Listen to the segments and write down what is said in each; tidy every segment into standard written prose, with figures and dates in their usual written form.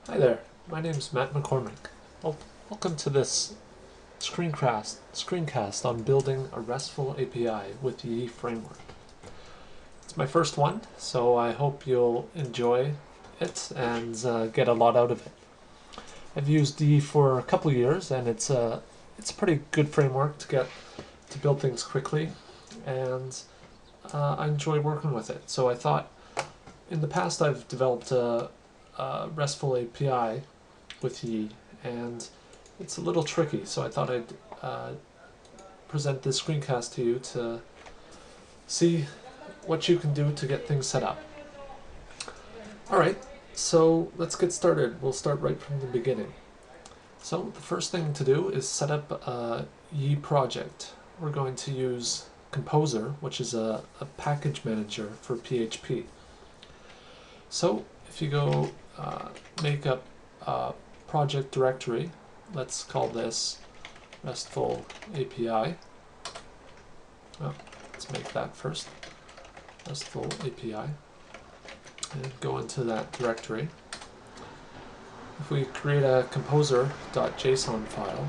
Hi there, my name is Matt McCormick. Welcome to this screencast on building a RESTful API with Yii Framework. It's my first one, so I hope you'll enjoy it and get a lot out of it. I've used Yii for a couple years, and it's a pretty good framework to build things quickly, and I enjoy working with it. So I thought, in the past I've developed a RESTful API with Yii, and it's a little tricky, so I thought I'd present this screencast to you to see what you can do to get things set up. Alright, so let's get started. We'll start right from the beginning. So the first thing to do is set up a Yii project. We're going to use Composer, which is a package manager for PHP. So if you go make up a project directory, let's call this RESTful API. Oh, let's make that first, RESTful API, and go into that directory. If we create a composerjson file,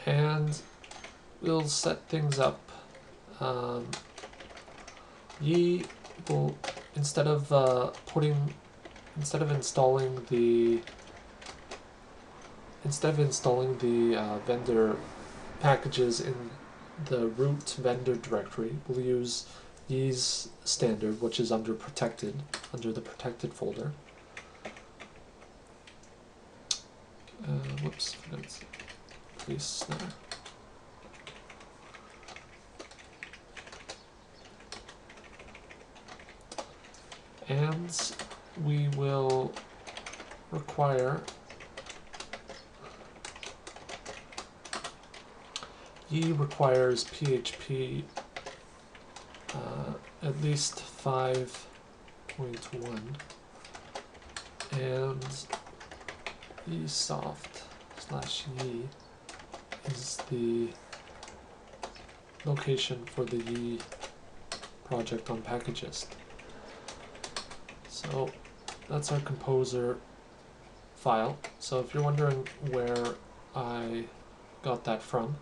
and we'll set things up. Yii will, instead of installing the vendor packages in the root vendor directory, we'll use Yii's standard, which is under the protected folder. Whoops, that's place there. And we will require Yii requires PHP at least 5.1, and yiisoft/Yii is the location for the Yii project on Packagesorg. So that's our composer file. So if you're wondering where I got that from,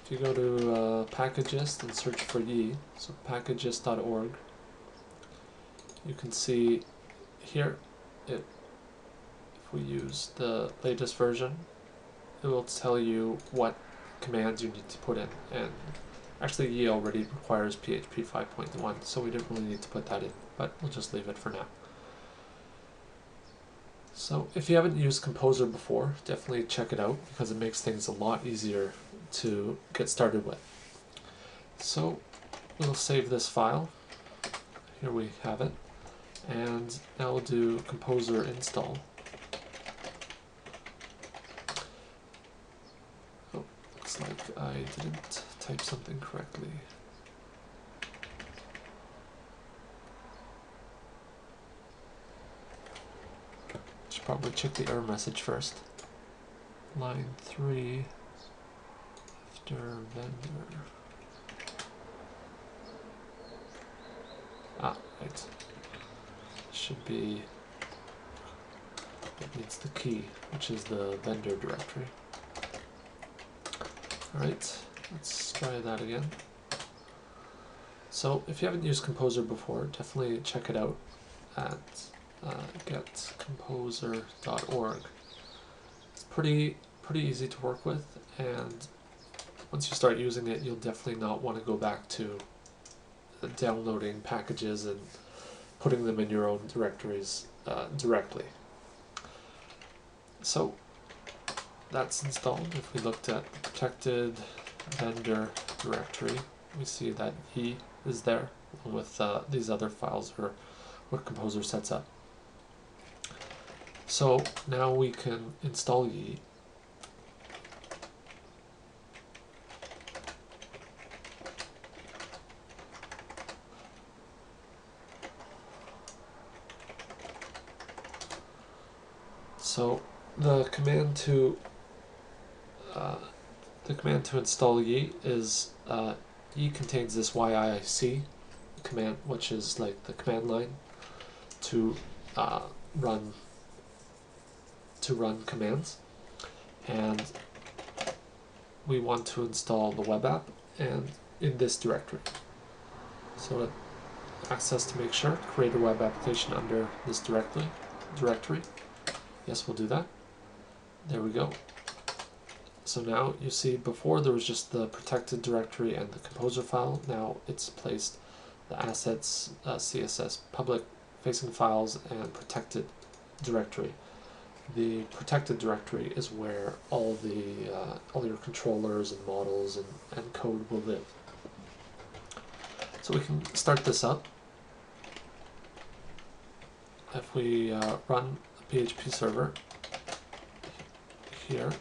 if you go to Packagesorg and search for Yii, so packagesorg.org, you can see here, if we use the latest version, it will tell you what commands you need to put in. And actually Yii already requires PHP 5.1, so we didn't really need to put that in, but we'll just leave it for now. So if you haven't used Composer before, definitely check it out, because it makes things a lot easier to get started with. So we'll save this file. Here we have it. And now we'll do composer install. Oh, looks like I didn't type something correctly. Should probably check the error message first. Line 3 after vendor. Ah, right. Should be, it needs the key, which is the vendor directory. Alright, let's try that again. So if you haven't used Composer before, definitely check it out at getcomposer.org. It's pretty easy to work with, and once you start using it, you'll definitely not want to go back to downloading packages and putting them in your own directories directly. So that's installed. If we looked at the protected vendor directory, we see that Yii is there, along with these other files are what Composer sets up. So now we can install Yii. So the command to install Yii is Yii contains this YIC command, which is like the command line to run commands, and we want to install the web app and in this directory. So access to make sure, create a web application under this directory. Yes, we'll do that. There we go. So now you see before there was just the protected directory and the composer file. Now it's placed the assets, CSS, public facing files, and protected directory. The protected directory is where all your controllers and models and code will live. So we can start this up. If we run a PHP server here,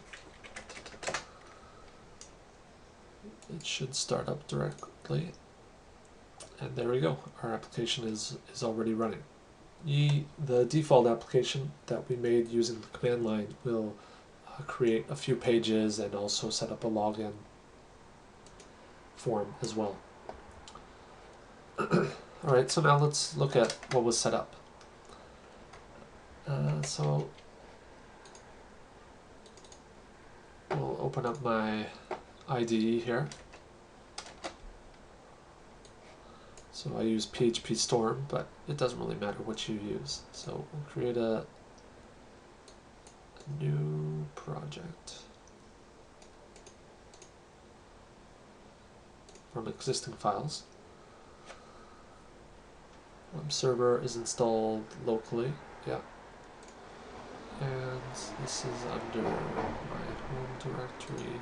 it should start up directly, and there we go. Our application is already running. The default application that we made using the command line will create a few pages and also set up a login form as well. Alright, so now let's look at what was set up. So we'll open up my IDE here. So I use PHP Storm, but it doesn't really matter what you use. So we'll create a new project from existing files. Web server is installed locally, yeah. And this is under my home directory.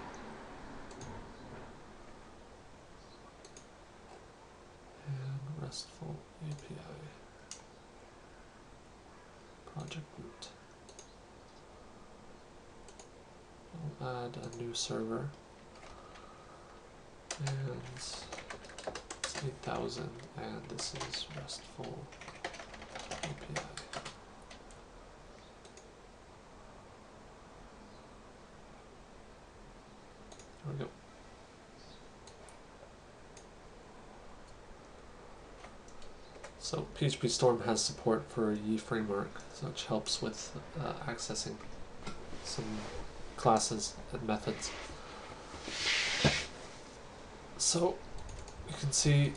And RESTful API. Project root. I'll add a new server. And it's 8,000, and this is RESTful API. There we go. So PHP Storm has support for Yii Framework, which helps with accessing some classes and methods. So you can see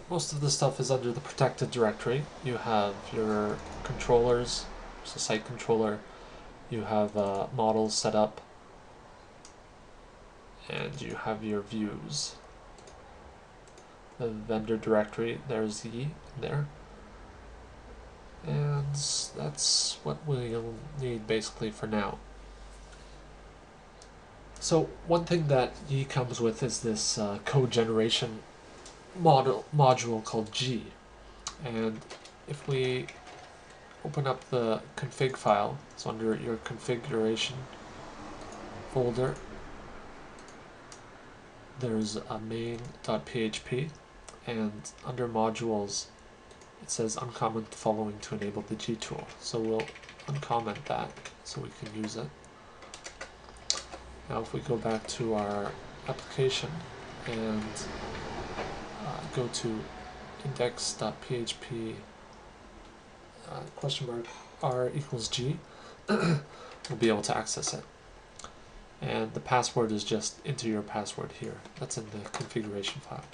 most of the stuff is under the protected directory. You have your controllers, there's a site controller, you have models set up, and you have your views. The vendor directory, there's Yii there. And that's what we'll need basically for now. So one thing that Yii comes with is this code generation module called G. And if we open up the config file, so under your configuration folder, there's a main.php, and under modules it says uncomment the following to enable the G tool. So we'll uncomment that so we can use it. Now if we go back to our application and go to index.php question mark r equals G, we'll be able to access it. And the password is just enter your password here. That's in the configuration file.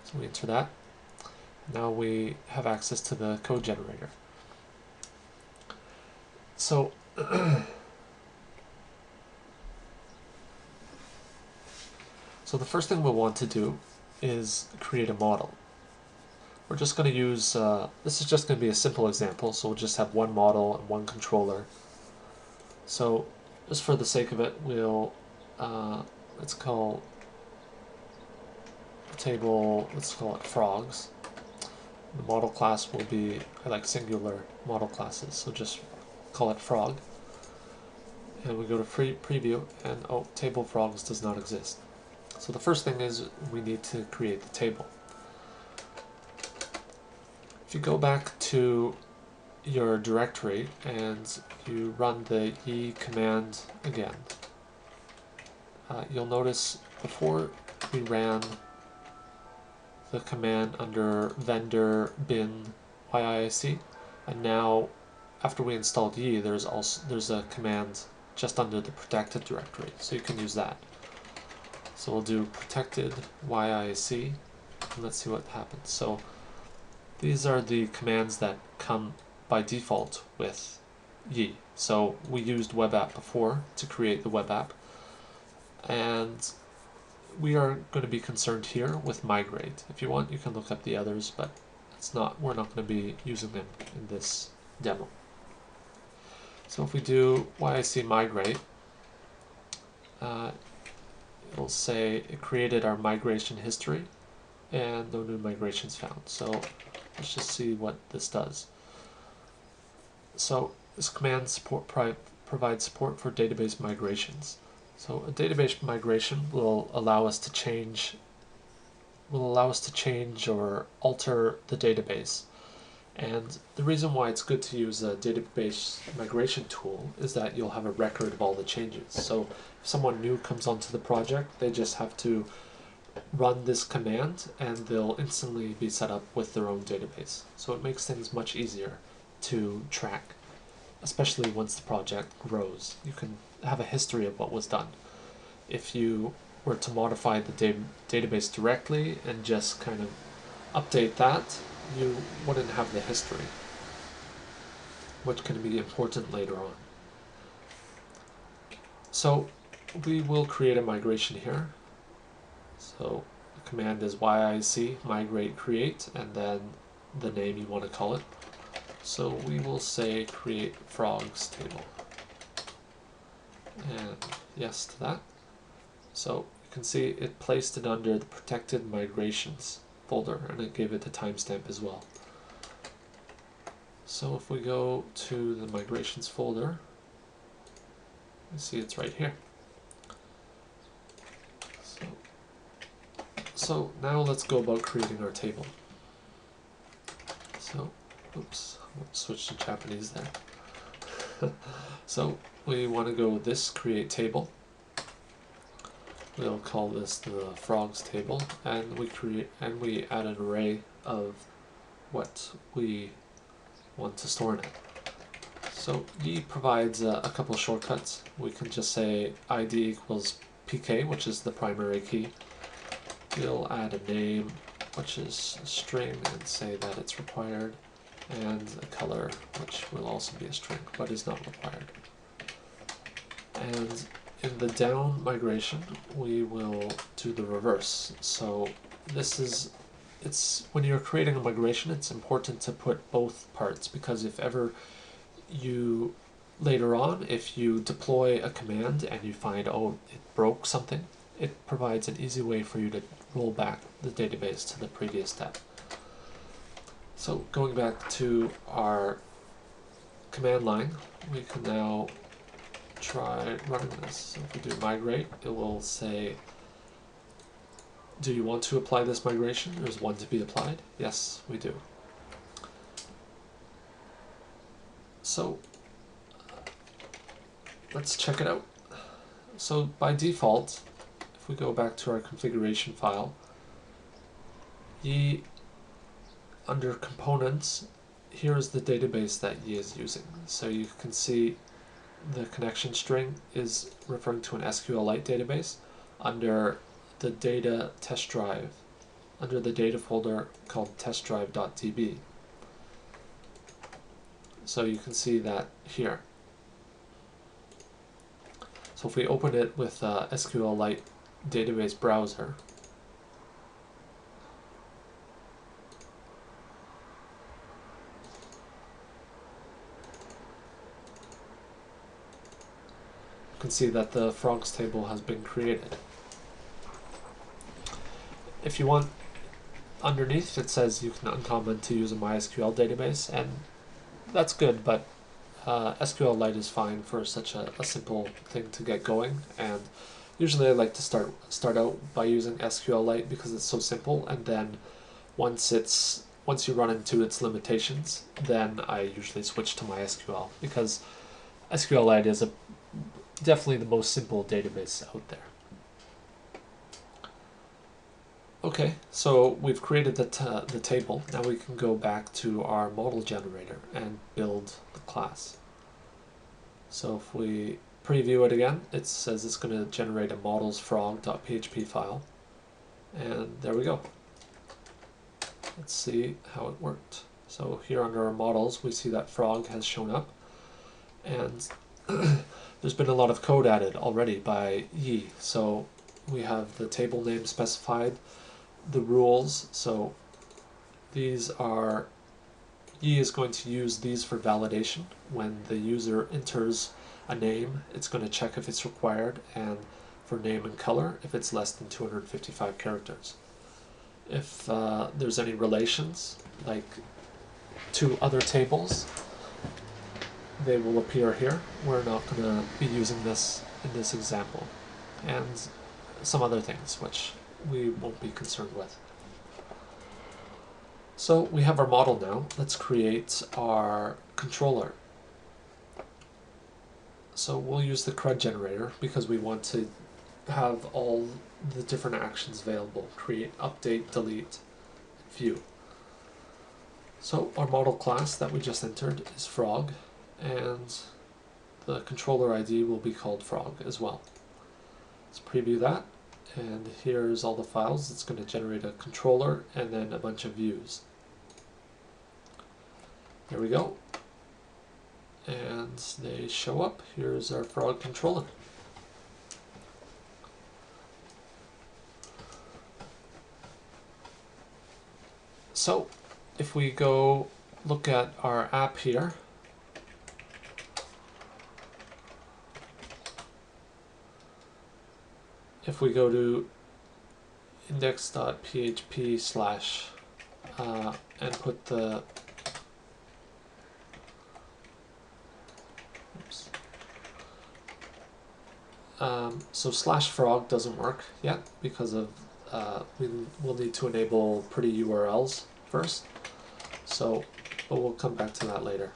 So we enter that. Now we have access to the code generator. So so the first thing we'll want to do is create a model. We're just going to use, this is just going to be a simple example, so we'll just have one model and one controller. So just for the sake of it, we'll, let's call the table, let's call it frogs. The model class will be, I like singular model classes, so just call it frog. And we go to preview, and oh, table frogs does not exist. So the first thing is we need to create the table. If you go back to your directory and you run the Yii command again, you'll notice before we ran the command under vendor bin yiic, and now after we installed Yii, there's a command just under the protected directory, so you can use that. So we'll do protected yiic, and let's see what happens. So these are the commands that come by default with Yii. So we used web app before to create the web app, and we are going to be concerned here with migrate. If you want, you can look up the others, but we're not going to be using them in this demo. So if we do yic migrate, it'll say it created our migration history and no new migrations found. So let's just see what this does. So this command provides support for database migrations. So a database migration will allow us to change or alter the database. And the reason why it's good to use a database migration tool is that you'll have a record of all the changes. So if someone new comes onto the project, they just have to run this command and they'll instantly be set up with their own database. So it makes things much easier to track, especially once the project grows. You can have a history of what was done. If you were to modify the database directly and just kind of update that, you wouldn't have the history, which can be important later on. So we will create a migration here. So the command is yic migrate create, and then the name you want to call it. So we will say create frogs table, and yes to that. So you can see it placed it under the protected migrations folder, and it gave it a timestamp as well. So if we go to the migrations folder, you see it's right here. So now let's go about creating our table. So, oops, I'll switch to Japanese there. So we want to go with this create table. We'll call this the frogs table, and we add an array of what we want to store in it. So Yii provides a couple shortcuts. We can just say ID equals PK, which is the primary key. We'll add a name, which is a string, and say that it's required, and a color, which will also be a string, but is not required. And in the down migration, we will do the reverse. So when you're creating a migration, it's important to put both parts, because if ever later on, if you deploy a command and you find, oh, it broke something, it provides an easy way for you to roll back the database to the previous step. So going back to our command line, we can now try running this. So if we do migrate, it will say, do you want to apply this migration? There's one to be applied. Yes, we do. So let's check it out. So by default, if we go back to our configuration file, Yii, under components, here's the database that Yii is using. So you can see the connection string is referring to an SQLite database under the data test drive, under the data folder called testdrive.db. So you can see that here. So if we open it with SQLite database browser, you can see that the frogs table has been created. If you want, underneath it says you can uncomment to use a MySQL database, and that's good, but SQLite is fine for such a simple thing to get going. And usually I like to start out by using SQLite because it's so simple, and then once you run into its limitations, then I usually switch to MySQL, because SQLite is definitely the most simple database out there. Okay, so we've created the table. Now we can go back to our model generator and build the class. So if we preview it again, it says it's going to generate a modelsfrog.php file. And there we go. Let's see how it worked. So here under our models, we see that frog has shown up. And there's been a lot of code added already by Yii. So we have the table name specified, the rules. So these are, Yii is going to use these for validation. When the user enters a name, it's going to check if it's required, and for name and color, if it's less than 255 characters. If there's any relations, like to other tables, they will appear here. We're not going to be using this in this example. And some other things which we won't be concerned with. So we have our model now. Let's create our controller. So we'll use the CRUD generator because we want to have all the different actions available: create, update, delete, view. So our model class that we just entered is frog, and the controller ID will be called frog as well. Let's preview that, and here's all the files. It's going to generate a controller and then a bunch of views. There we go. And they show up. Here's our frog controller. So if we go look at our app here, if we go to index.php slash and put the so /frog doesn't work yet because of we'll need to enable pretty URLs first. So, but we'll come back to that later.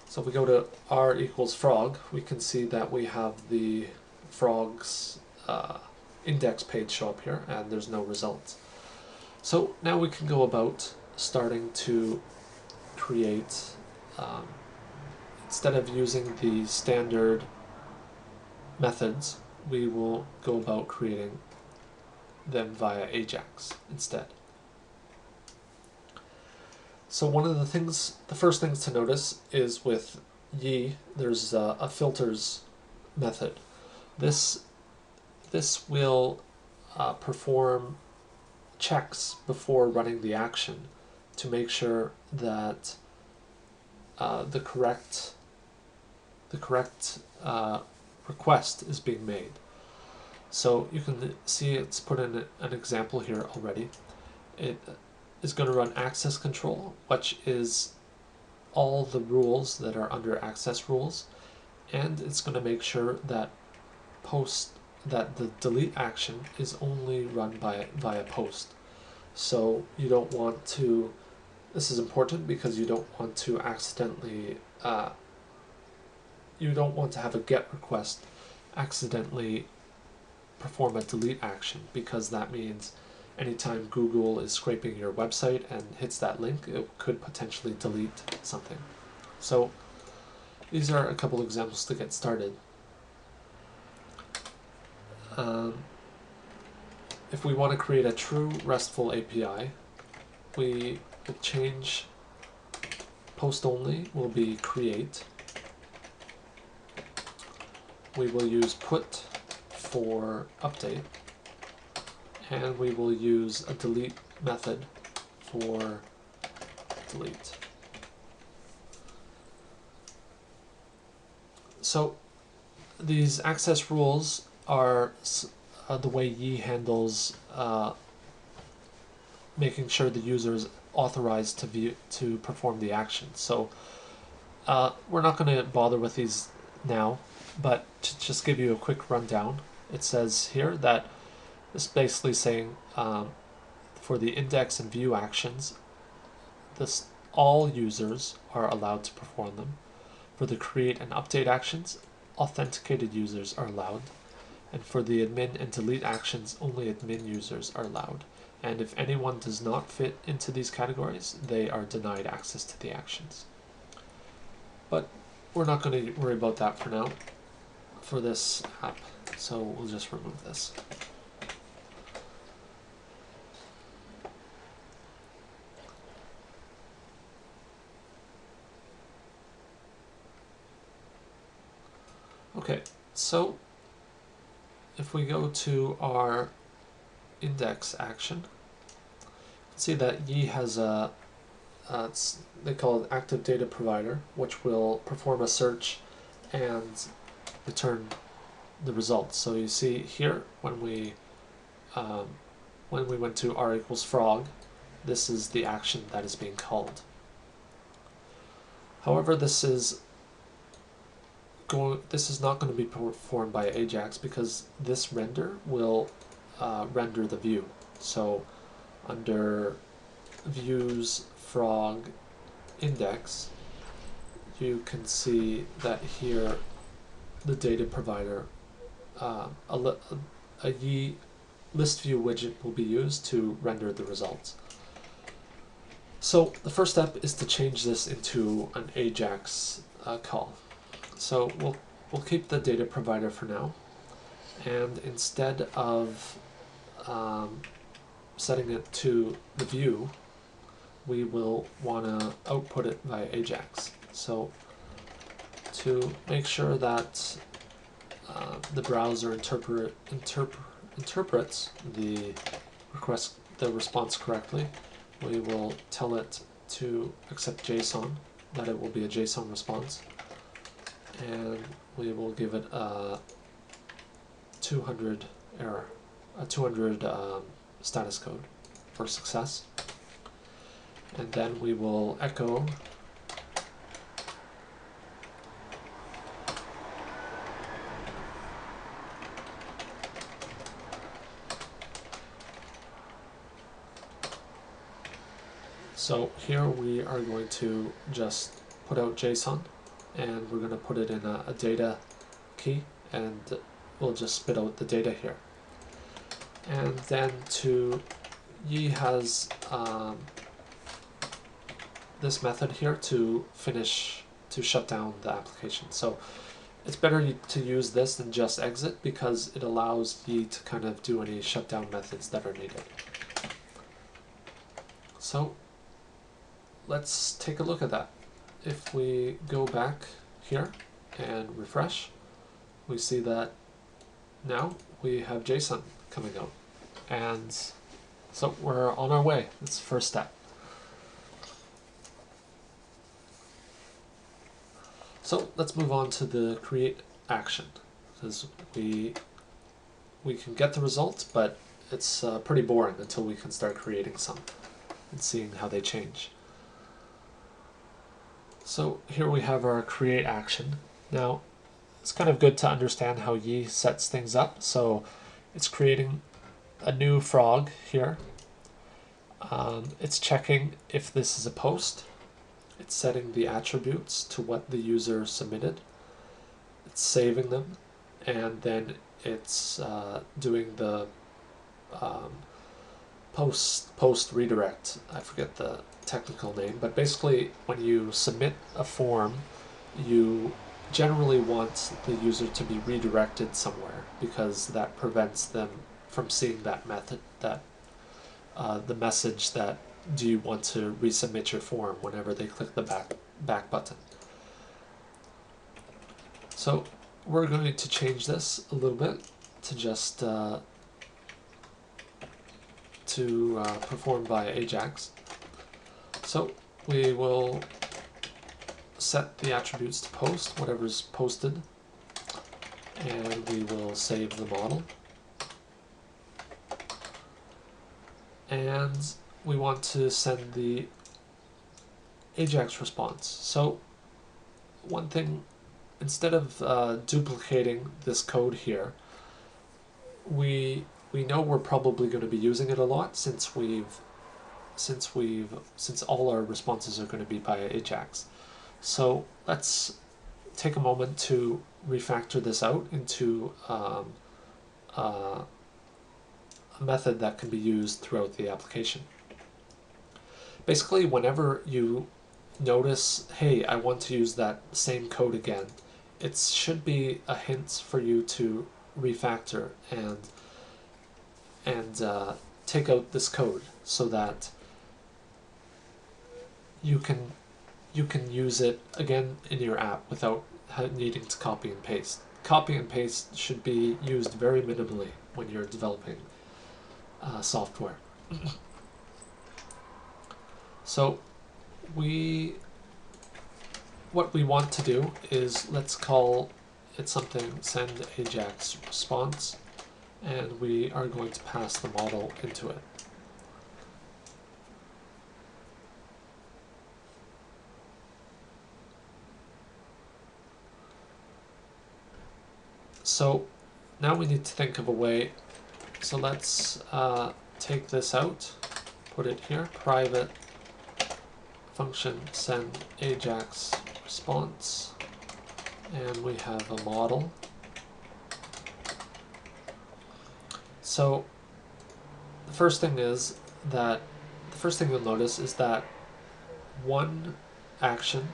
So if we go to r equals frog, we can see that we have the frog's index page show up here, and there's no results. So now we can go about starting to create, instead of using the standard methods, we will go about creating them via Ajax instead. So one of the first things to notice is with Yii, there's a filters method. This will perform checks before running the action to make sure that the correct request is being made. So you can see it's put in an example here already. It is going to run access control, which is all the rules that are under access rules, and it's going to make sure that the delete action is only run via post. So you don't want to, this is important because you don't want to accidentally you don't want to have a get request accidentally perform a delete action, because that means anytime Google is scraping your website and hits that link, it could potentially delete something. So these are a couple examples to get started. If we want to create a true RESTful API, we will change post only will be create. We will use put for update, and we will use a delete method for delete. So these access rules are the way Yii handles making sure the user is authorized to perform the action. So we're not going to bother with these now, but to just give you a quick rundown, it says here that it's basically saying for the index and view actions, all users are allowed to perform them. For the create and update actions, authenticated users are allowed. And for the admin and delete actions, only admin users are allowed. and if anyone does not fit into these categories, they are denied access to the actions. But we're not going to worry about that for now, for this app, so we'll just remove this. Okay, so if we go to our index action, see that Yii has a they call it active data provider, which will perform a search and return the results. So you see here when we went to r equals frog, this is the action that is being called. However, this is not going to be performed by Ajax because this render will render the view. So under views frog index, you can see that here the data provider, a Yii list view widget will be used to render the results. So the first step is to change this into an Ajax call. So we'll keep the data provider for now, and instead of setting it to the view, we will want to output it via Ajax. So to make sure that the browser interprets the response correctly, we will tell it to accept JSON, that it will be a JSON response, and we will give it a 200 error, a 200 status code for success. And then we will echo so here we are going to just put out JSON, and we're going to put it in a data key, and we'll just spit out the data here. And then Yii has this method here to shut down the application. So it's better to use this than just exit, because it allows Yii to kind of do any shutdown methods that are needed. So let's take a look at that. If we go back here and refresh, we see that now we have JSON coming out. And so we're on our way. That's the first step. So let's move on to the create action, because we can get the results, but it's pretty boring until we can start creating some and seeing how they change. So here we have our create action. Now it's kind of good to understand how Yii sets things up. So it's creating a new frog here. It's checking if this is a post. It's setting the attributes to what the user submitted. It's saving them, and then it's doing the post redirect. I forget the technical name, but basically when you submit a form, you generally want the user to be redirected somewhere, because that prevents them from seeing that method, that the message that do you want to resubmit your form whenever they click the back button. So we're going to change this a little bit to just perform by Ajax. So we will set the attributes to post, whatever's posted, and we will save the model. And we want to send the Ajax response. So one thing, instead of duplicating this code here, we know we're probably going to be using it a lot, since all our responses are going to be by Ajax. So let's take a moment to refactor this out into a a method that can be used throughout the application. Basically, whenever you notice, hey, I want to use that same code again, it should be a hint for you to refactor and take out this code so that you can use it again in your app without needing to copy and paste. Copy and paste should be used very minimally when you're developing software. So what we want to do is, let's call it something, send Ajax response, and we are going to pass the model into it. So now we need to think of a way, so let's take this out, put it here, private function send Ajax response, and we have a model. So the first thing you'll notice is that one action,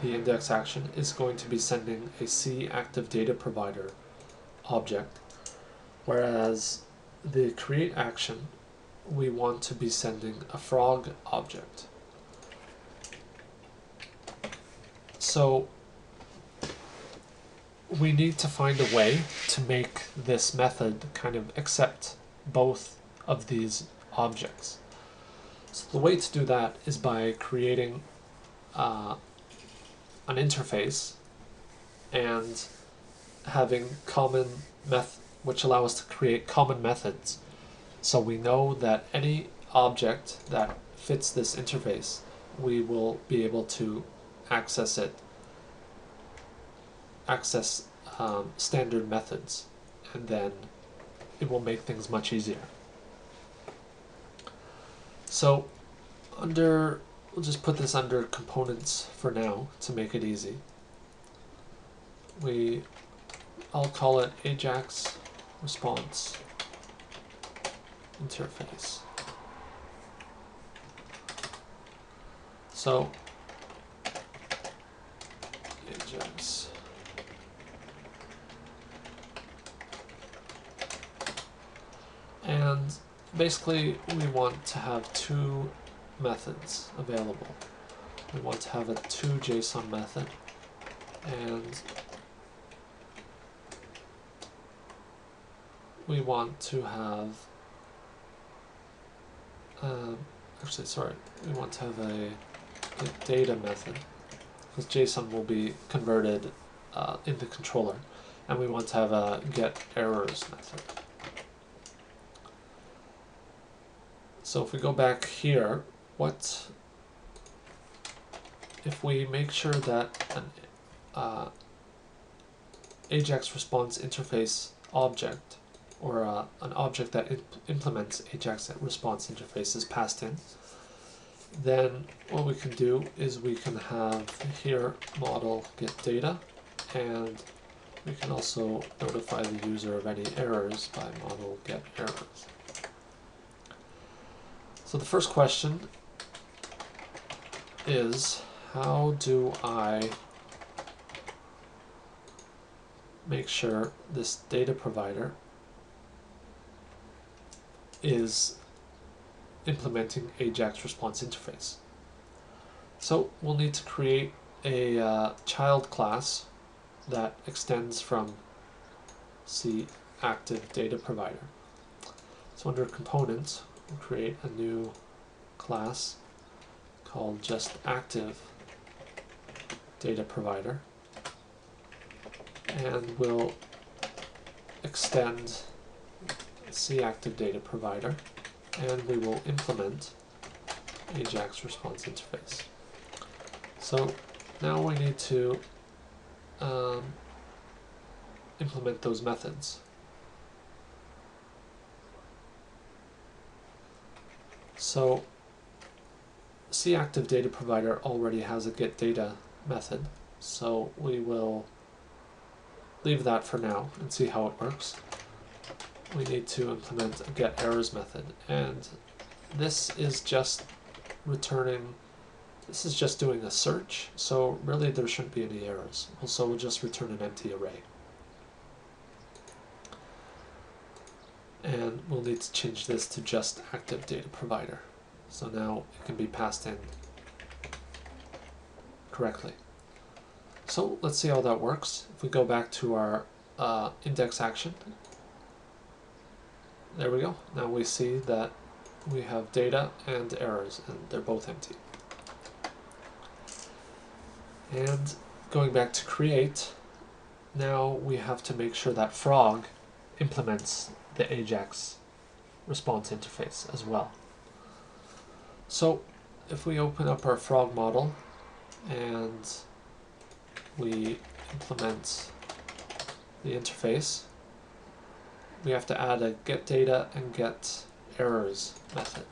the index action, is going to be sending a C active data provider object, whereas the create action, we want to be sending a frog object. So we need to find a way to make this method kind of accept both of these objects. So the way to do that is by creating an interface and having which allow us to create common methods. So we know that any object that fits this interface, we will be able to access standard methods, and then it will make things much easier. So we'll just put this under components for now to make it easy. I'll call it Ajax response interface. So Ajax and basically we want to have two methods available. We want to have a toJSON method, and we want to have we want to have a data method, because JSON will be converted in the controller, and we want to have a getErrors method. So if we go back here, if we make sure that an Ajax response interface object, or an object that implements Ajax response interface, is passed in, then what we can do is we can have here model get data, and we can also notify the user of any errors by model get errors. So the first question is, how do I make sure this data provider is implementing Ajax response interface? So we'll need to create a child class that extends from C active data provider. So under components, we'll create a new class called just active data provider, and we'll extend C active data provider, and we will implement Ajax response interface. So now we need to implement those methods. So C active data provider already has a getData method, so we will leave that for now and see how it works. we need to implement a getErrors method, and this is just returning, this is just doing a search, so really there shouldn't be any errors. Also, we'll just return an empty array. And we'll need to change this to just active data provider. So now it can be passed in correctly. So let's see how that works. If we go back to our index action, there we go. Now we see that we have data and errors, and they're both empty. And going back to create, now we have to make sure that frog implements the Ajax response interface as well. So if we open up our frog model and we implement the interface, we have to add a getData and getErrors method.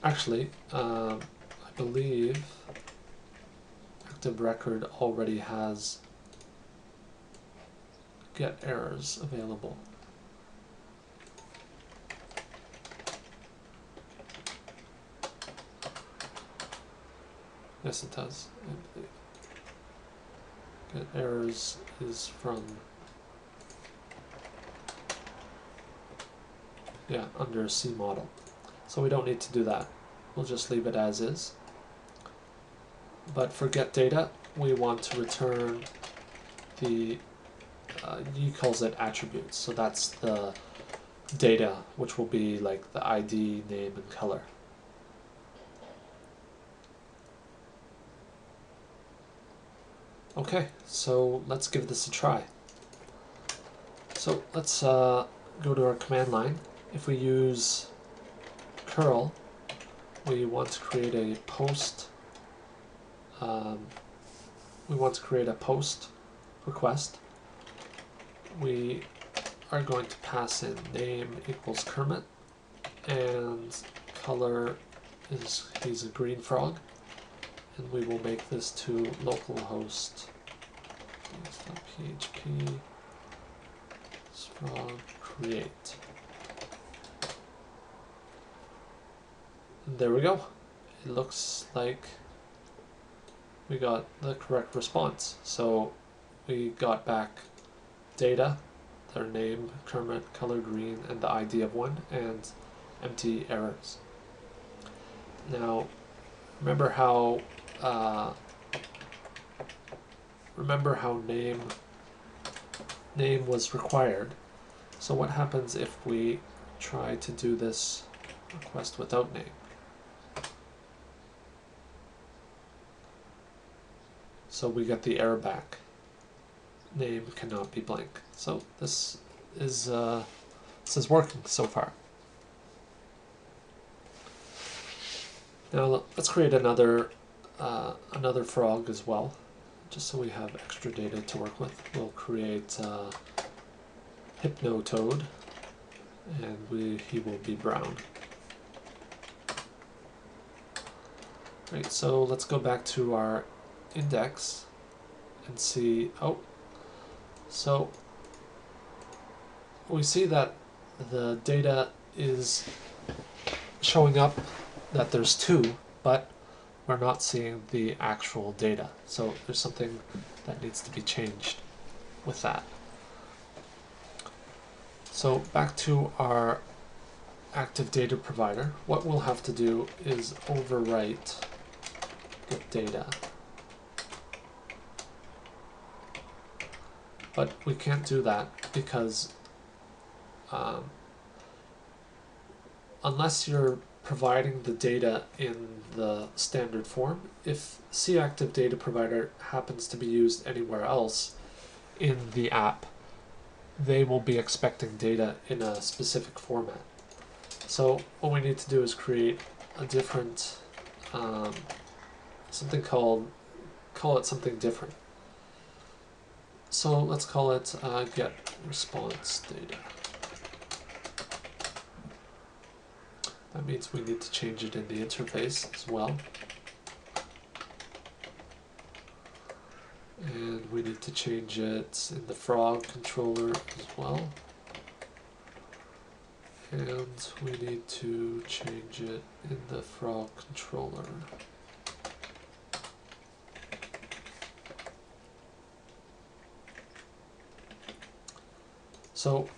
Actually, I believe Active Record already has getErrors available. Yes, it does. getErrors is from, yeah, under C model. So we don't need to do that. We'll just leave it as is. But for getData, we want to return the, Yii calls it attributes. So that's the data, which will be like the ID, name, and color. Okay, so let's give this a try. So let's go to our command line. If we use curl, we want to create a post. We want to create a post request. We are going to pass in name equals Kermit, and color is, he's a green frog, and we will make this to localhost php frog create. And there we go. It looks like we got the correct response. So we got back data, their name, Kermit, color green, and the ID of 1, and empty errors. Now, remember how name was required. So what happens if we try to do this request without name? So we get the error back. Name cannot be blank. So this is working so far. Now let's create another frog as well, just so we have extra data to work with. We'll create hypnotoad, and he will be brown. Right. So let's go back to our index and see. Oh, so we see that the data is showing up that there's 2, but we're not seeing the actual data. So there's something that needs to be changed with that. So back to our active data provider, what we'll have to do is overwrite getData. But we can't do that because unless you're providing the data in the standard form, if cActive data provider happens to be used anywhere else in the app, they will be expecting data in a specific format. So what we need to do is create a different something call it something different. So let's call it get response data. That means we need to change it in the interface as well. And we need to change it in the frog controller as well. And we need to change it in the frog controller. So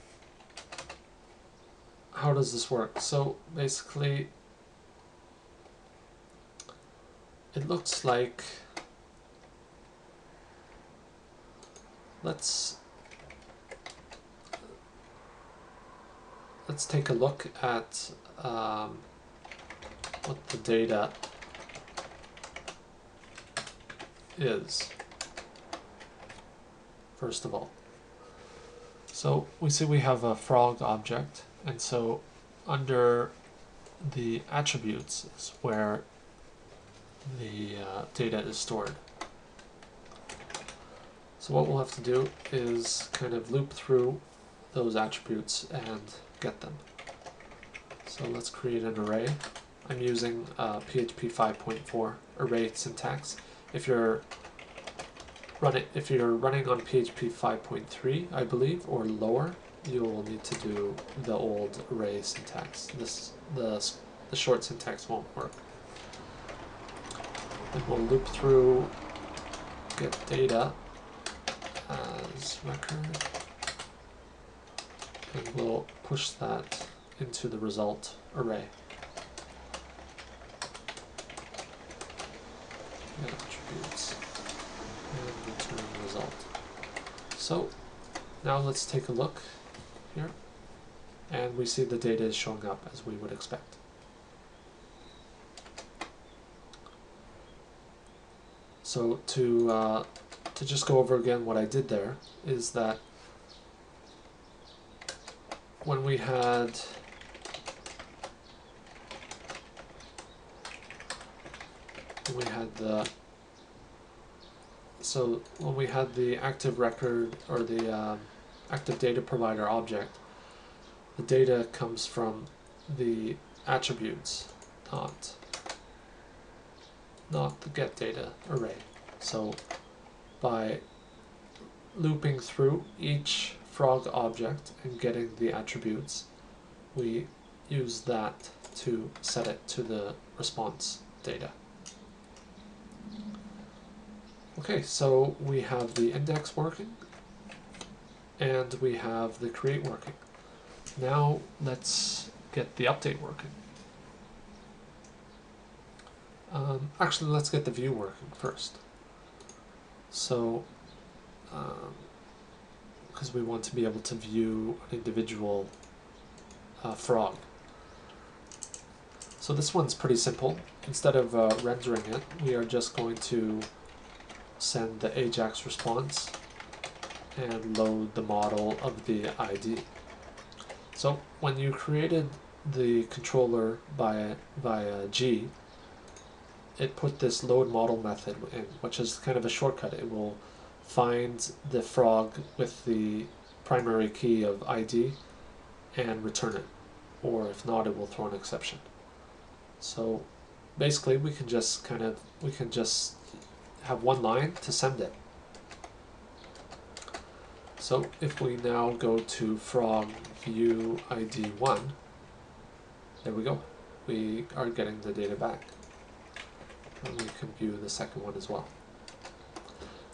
how does this work? So basically it looks like, let's take a look at what the data is, first of all. So we see we have a frog object, and so under the attributes is where the data is stored. So what we'll have to do is kind of loop through those attributes and get them. So let's create an array. I'm using PHP 5.4 array syntax. If you're running on PHP 5.3, I believe, or lower, you will need to do the old array syntax. The short syntax won't work. Then we'll loop through get data as record, and we'll push that into the result array. Attributes and return result. So now let's take a look here, and we see the data is showing up as we would expect. So to just go over again what I did there is that when we had the active record, or the active data provider object, the data comes from the attributes, not the get data array. So by looping through each frog object and getting the attributes, we use that to set it to the response data. Okay, so we have the index working and we have the create working. Now let's get the update working. Actually, let's get the view working first. So, because we want to be able to view an individual frog. So this one's pretty simple. Instead of rendering it, we are just going to send the Ajax response and load the model of the ID. So when you created the controller via G, it put this load model method in, which is kind of a shortcut. It will find the frog with the primary key of ID and return it, or if not, it will throw an exception. So basically we can just have one line to send it. So if we now go to frog view ID 1, there we go. We are getting the data back. And we can view the second one as well.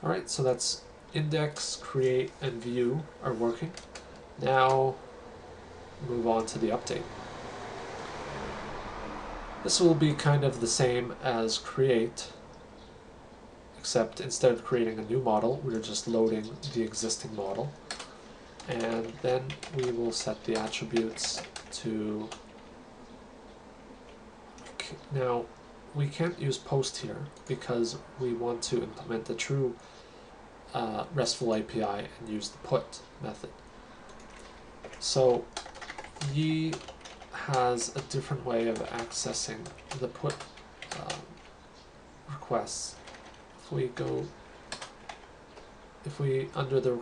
Alright, so that's index, create, and view are working. Now move on to the update. This will be kind of the same as create, except instead of creating a new model, we're just loading the existing model. And then we will set the attributes to... Now, we can't use post here because we want to implement the true RESTful API and use the put method. So Yii has a different way of accessing the put requests. If we under the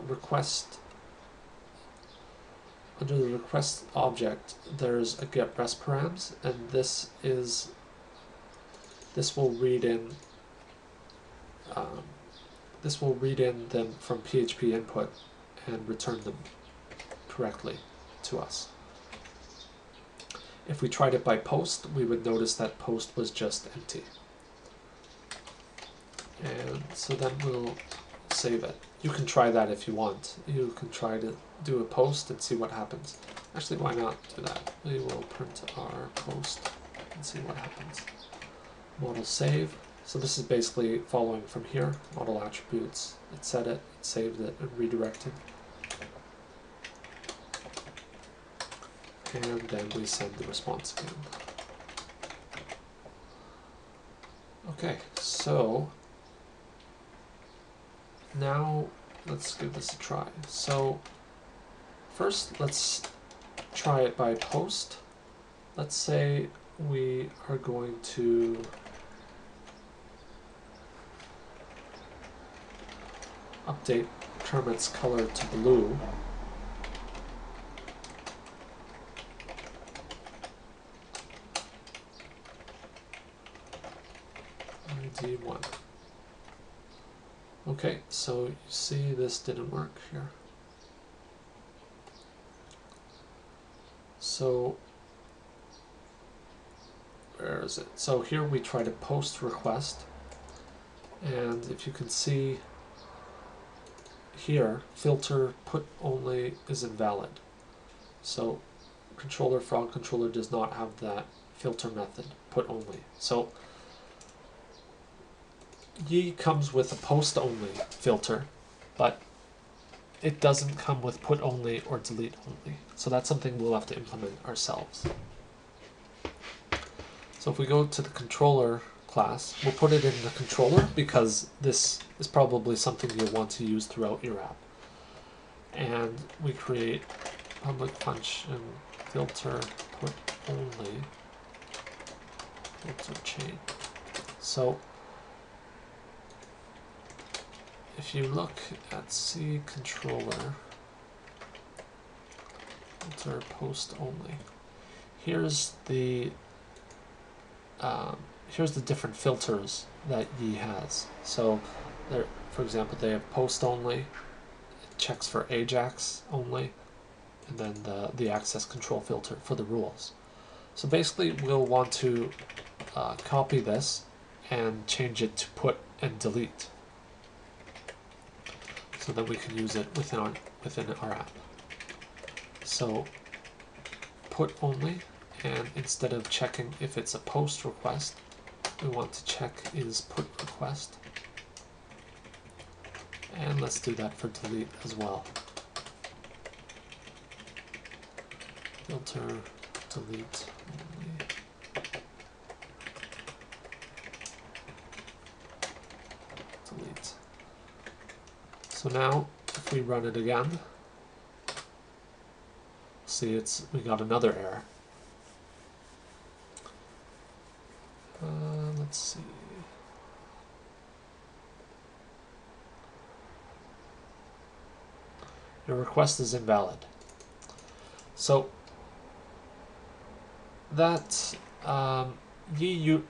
request under the request object, there's a get rest params, and this will read in them from PHP input and return them correctly to us. If we tried it by post, we would notice that post was just empty. And so then we'll save it. You can try that if you want. You can try to do a post and see what happens. Actually, why not do that? We will print our post and see what happens. Model save. So this is basically following from here. Model attributes. It set it, it saved it, and redirected. And then we send the response again. Okay, so now let's give this a try. So first let's try it by post. Let's say we are going to update Kermit's color to blue. ID 1. Okay, so you see this didn't work here. So where is it? So here we try to post request, and if you can see here, filter put only is invalid. So controller frog controller does not have that filter method, put only. So Yii comes with a post only filter, but it doesn't come with put only or delete only. So that's something we'll have to implement ourselves. So if we go to the controller class, we'll put it in the controller because this is probably something you'll want to use throughout your app. And we create public function filter put only filter chain. So if you look at C controller filter post only, here's the different filters that Yii has. So there, for example, they have post only, it checks for Ajax only, and then the access control filter for the rules. So basically we'll want to copy this and change it to put and delete, so that we can use it within our app. So put only, and instead of checking if it's a post request, we want to check is put request. And let's do that for delete as well. Filter delete only. Delete. So now if we run it again, see we got another error. Let's see. Your request is invalid. So that Yii,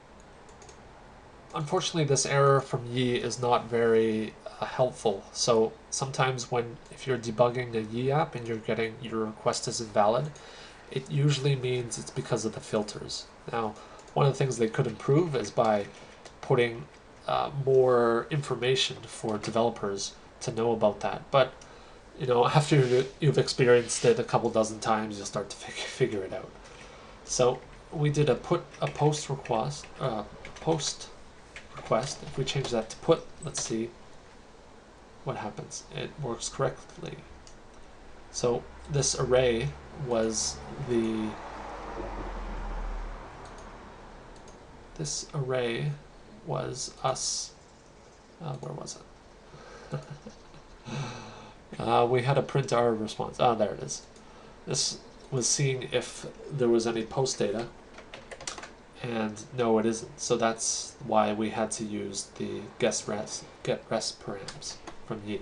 unfortunately, this error from Yii is not very helpful. So sometimes if you're debugging a Yii app and you're getting your request is invalid, it usually means it's because of the filters. Now, one of the things they could improve is by putting more information for developers to know about that. But you know, after you've experienced it a couple dozen times, you'll start to figure it out. So we did a post request. If we change that to put, let's see what happens. It works correctly. So this array was us. Where was it? We had to print our response. Ah, there it is. This was seeing if there was any post data, and no, it isn't. So that's why we had to use the get rest params from Yii.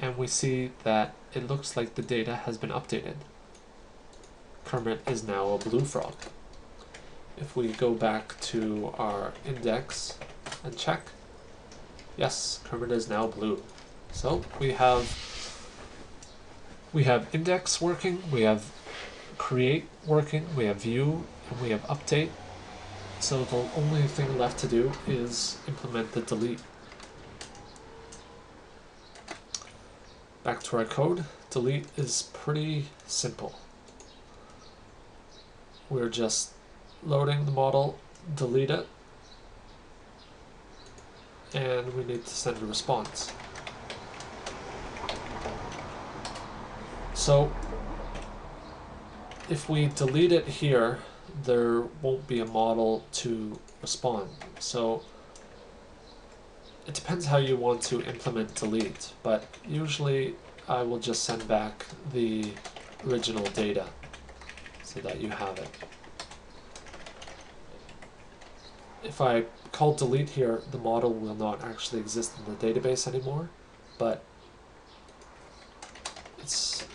And we see that it looks like the data has been updated. Kermit is now a blue frog. If we go back to our index and check, yes, Kermit is now blue. So we have index working, we have create working, we have view, and we have update. So the only thing left to do is implement the delete. Back to our code. Delete is pretty simple. We're just loading the model, delete it, and we need to send a response. So if we delete it here, there won't be a model to respond. So it depends how you want to implement delete, but usually I will just send back the original data so that you have it. If I call delete here, the model will not actually exist in the database anymore, but it's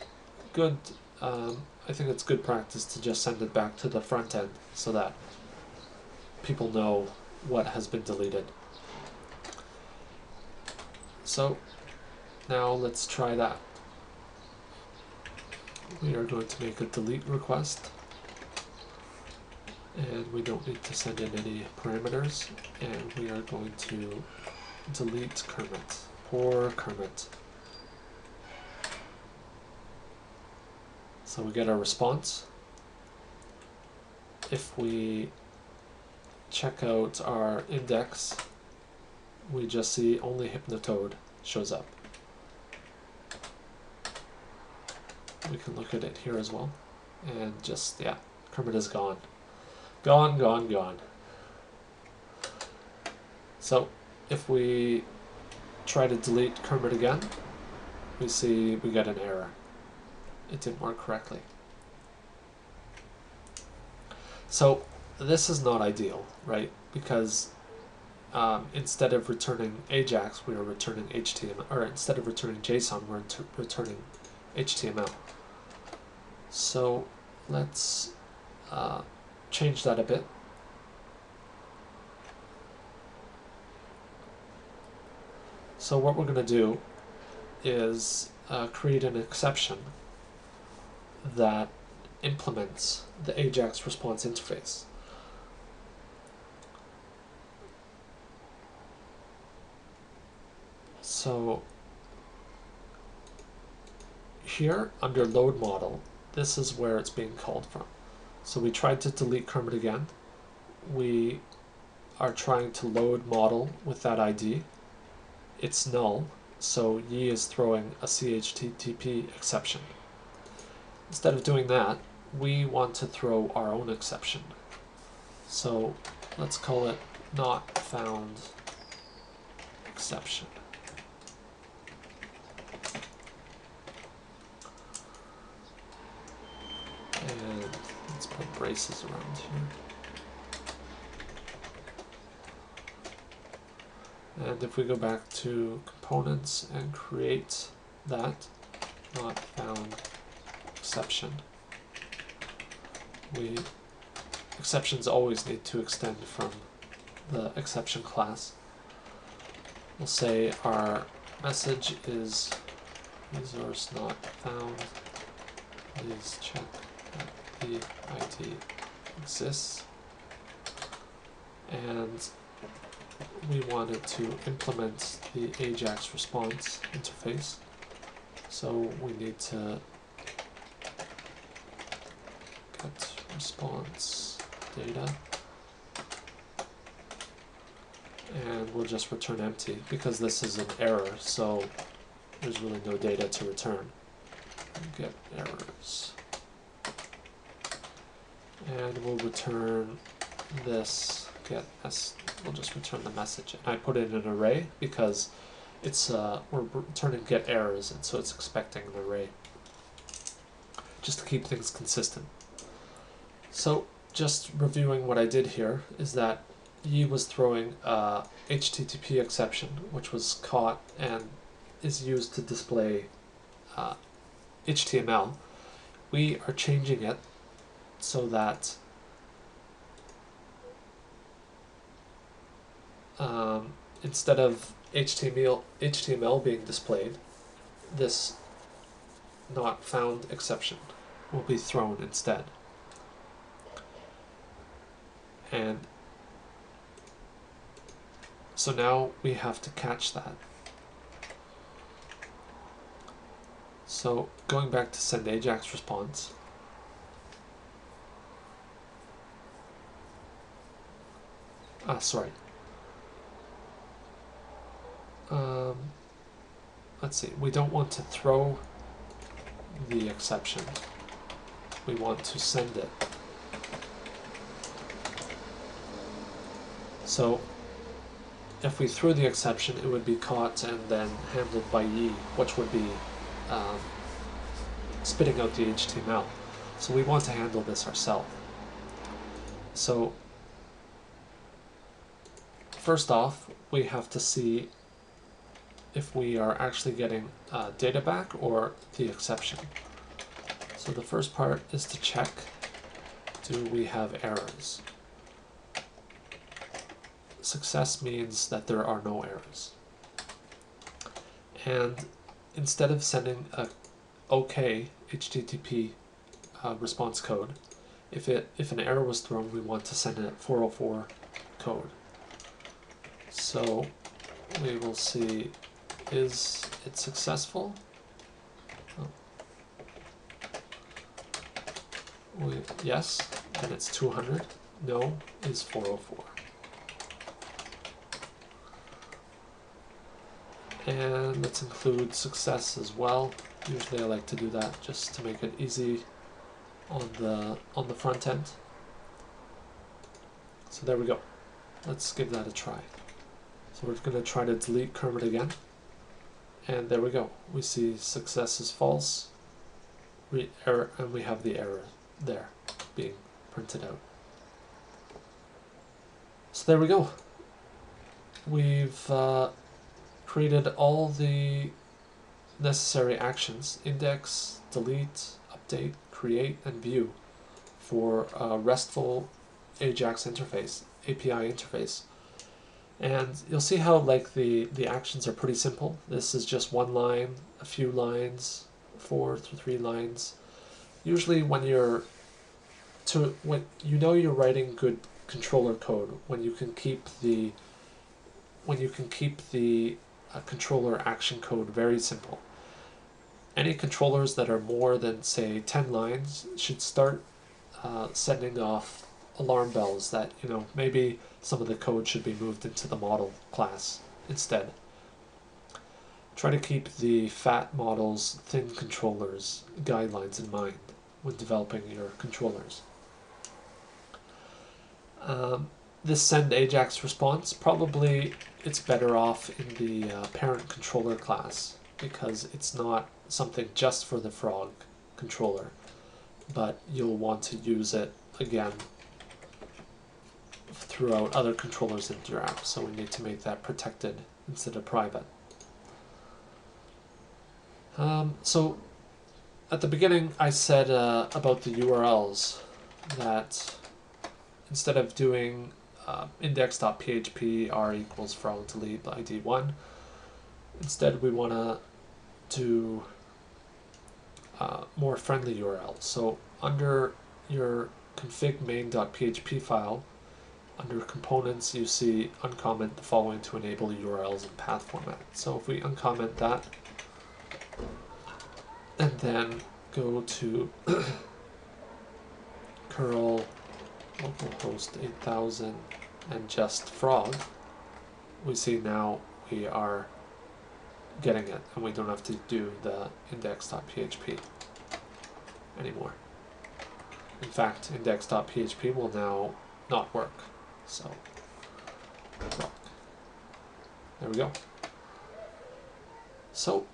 good. I think it's good practice to just send it back to the front end so that people know what has been deleted. So now let's try that. We are going to make a delete request, and we don't need to send in any parameters, and we are going to delete Kermit. Poor Kermit. So we get our response. If we check out our index, we just see only Hypnotoad shows up. We can look at it here as well, and just, yeah, Kermit is gone. Gone, gone, gone. So if we try to delete Kermit again, we see we get an error. It didn't work correctly. So this is not ideal, right? Because instead of returning Ajax, we are returning HTML, or instead of returning JSON, we're returning HTML. So let's change that a bit. So what we're going to do is create an exception that implements the Ajax response interface. So here under load model, this is where it's being called from. So we tried to delete Kermit again. We are trying to load model with that ID. It's null, so Yii is throwing a CHTTP exception. Instead of doing that, we want to throw our own exception. So let's call it not found exception. And let's put braces around here. And if we go back to components and create that not found exception, exceptions always need to extend from the exception class. We'll say our message is resource not found. Please check that the ID exists. And we wanted to implement the Ajax response interface. So we need to get response data, and we'll just return empty because this is an error, so there's really no data to return. Get errors, and we'll return this get s. We'll just return the message, and I put it in an array because it's we're returning get errors, and so it's expecting an array just to keep things consistent. So just reviewing what I did here is that Yii was throwing a HTTP exception, which was caught and is used to display HTML. We are changing it so that instead of HTML being displayed, this not found exception will be thrown instead. And so now we have to catch that. So going back to send Ajax response, let's see, we don't want to throw the exception, we want to send it. So if we threw the exception, it would be caught and then handled by Yii, which would be spitting out the HTML. So we want to handle this ourselves. So first off, we have to see if we are actually getting data back or the exception. So the first part is to check, do we have errors? Success means that there are no errors. And instead of sending a OK HTTP response code, if an error was thrown, we want to send a 404 code. So we will see, is it successful? Oh. Yes, then it's 200. No is 404. And let's include success as well. Usually I like to do that just to make it easy on the front end. So there we go. Let's give that a try. So we're going to try to delete Kermit again. And there we go. We see success is false, error, and we have the error there being printed out. So there we go. We've created all the necessary actions: index, delete, update, create, and view for a RESTful Ajax interface, API interface. And you'll see how the actions are pretty simple. This is just one line, a few lines, 4 to 3 lines. Usually when you're writing good controller code, when you can keep the controller action code very simple. Any controllers that are more than, say, 10 lines should start sending off alarm bells that, maybe some of the code should be moved into the model class instead. Try to keep the fat models, thin controllers guidelines in mind when developing your controllers. This send Ajax response, probably it's better off in the parent controller class, because it's not something just for the Frog controller, but you'll want to use it again throughout other controllers in your app, so we need to make that protected instead of private. So at the beginning I said about the URLs that instead of doing index.php r equals frog delete id1, instead we want to do more friendly URLs. So under your config main.php file, under components, you see uncomment the following to enable URLs in path format. So if we uncomment that and then go to curl localhost 8000 and just frog, we see now we are getting it, and we don't have to do the index.php anymore. In fact, index.php will now not work. So there we go. So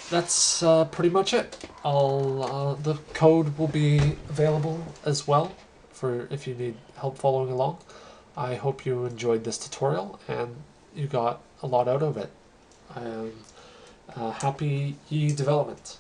that's pretty much it. The code will be available as well for if you need help following along. I hope you enjoyed this tutorial and you got a lot out of it. Happy Yii development.